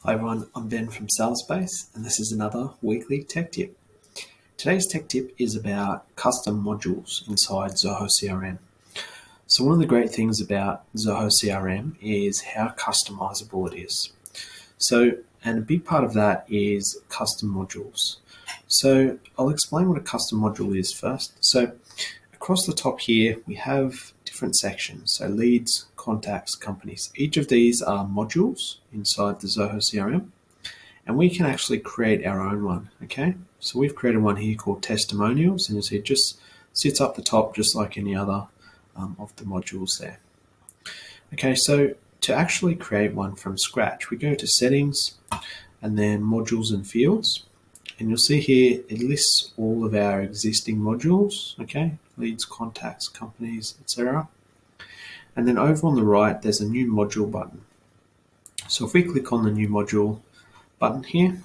Hi everyone, I'm Ben from SalesSPACE, and this is another weekly tech tip. Today's tech tip is about custom modules inside Zoho CRM. So one of the great things about Zoho CRM is how customizable it is. And a big part of that is custom modules. So I'll explain what a custom module is first. So across the top here, we have different sections. So leads, contacts, companies. Each of these are modules inside the Zoho CRM, and we can actually create our own one, okay? So we've created one here called Testimonials, and you'll see it just sits up the top just like any other of the modules there. Okay, so to actually create one from scratch, we go to Settings, and then Modules and Fields. And you'll see here, it lists all of our existing modules, okay? Leads, contacts, companies, etc. And then over on the right, there's a new module button. So if we click on the new module button here,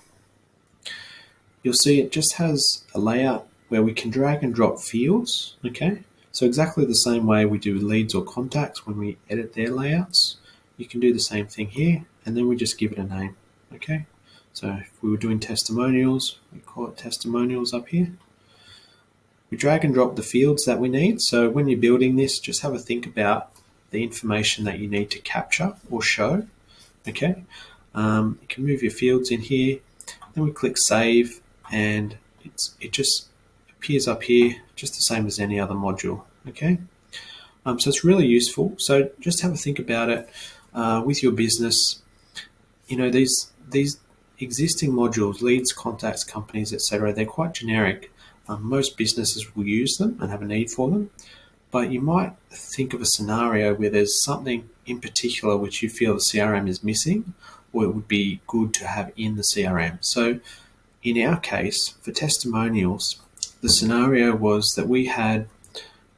you'll see it just has a layout where we can drag and drop fields, okay? So exactly the same way we do leads or contacts when we edit their layouts, you can do the same thing here, and then we just give it a name, okay? So if we were doing testimonials, we call it testimonials up here. We drag and drop the fields that we need. So when you're building this, just have a think about the information that you need to capture or show, okay? You can move your fields in here. Then we click Save, and it just appears up here, just the same as any other module, okay? So it's really useful. So just have a think about it with your business. You know, these existing modules, leads, contacts, companies, etc., they're quite generic. Most businesses will use them and have a need for them, but you might think of a scenario where there's something in particular which you feel the CRM is missing, or it would be good to have in the CRM. So in our case, for testimonials, the scenario was that we had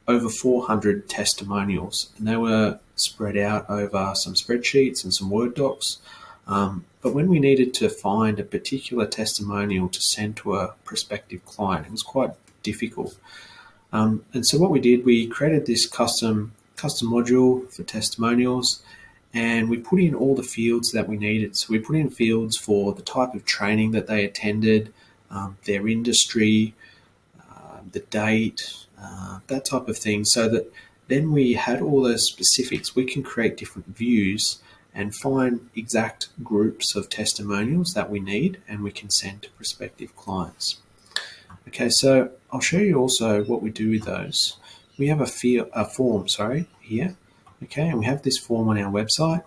over 400 testimonials, and they were spread out over some spreadsheets and some Word docs. But when we needed to find a particular testimonial to send to a prospective client, it was quite difficult. And so what we did, we created this custom module for testimonials, and we put in all the fields that we needed. So we put in fields for the type of training that they attended, their industry, the date, that type of thing, so that then we had all those specifics. We can create different views and find exact groups of testimonials that we need, and we can send to prospective clients. Okay, so I'll show you also what we do with those. We have a form here, okay, and we have this form on our website.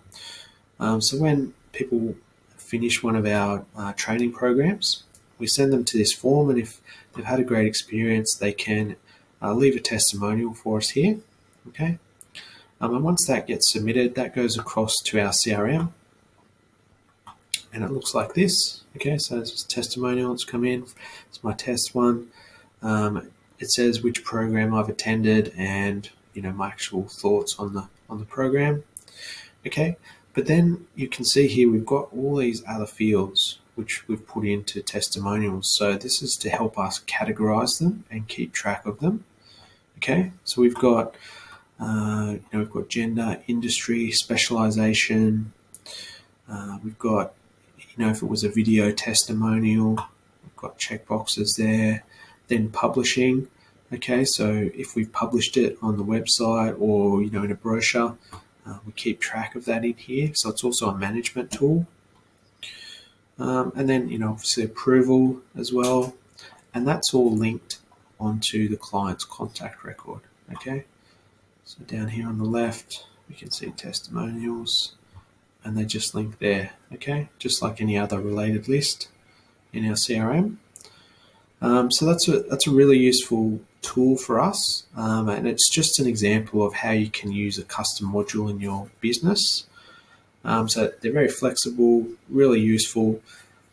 So when people finish one of our training programs, we send them to this form, and if they've had a great experience, they can leave a testimonial for us here, okay? And once that gets submitted, that goes across to our CRM, and it looks like this. Okay, so this is testimonial. It's come in. It's my test one. It says which program I've attended and my actual thoughts on the program. Okay, but then you can see here we've got all these other fields which we've put into testimonials. So this is to help us categorize them and keep track of them. Okay, so we've got we've got gender, industry, specialization. We've got, if it was a video testimonial, we've got checkboxes there. Then publishing. Okay, so if we've published it on the website or, in a brochure, we keep track of that in here. So it's also a management tool. And then, obviously approval as well. And that's all linked onto the client's contact record. Okay. So down here on the left, we can see testimonials, and they just link there, okay? Just like any other related list in our CRM. So that's a really useful tool for us, and it's just an example of how you can use a custom module in your business. So they're very flexible, really useful,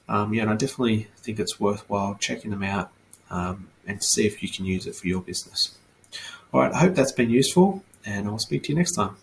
and I definitely think it's worthwhile checking them out and see if you can use it for your business. All right, I hope that's been useful, and I'll speak to you next time.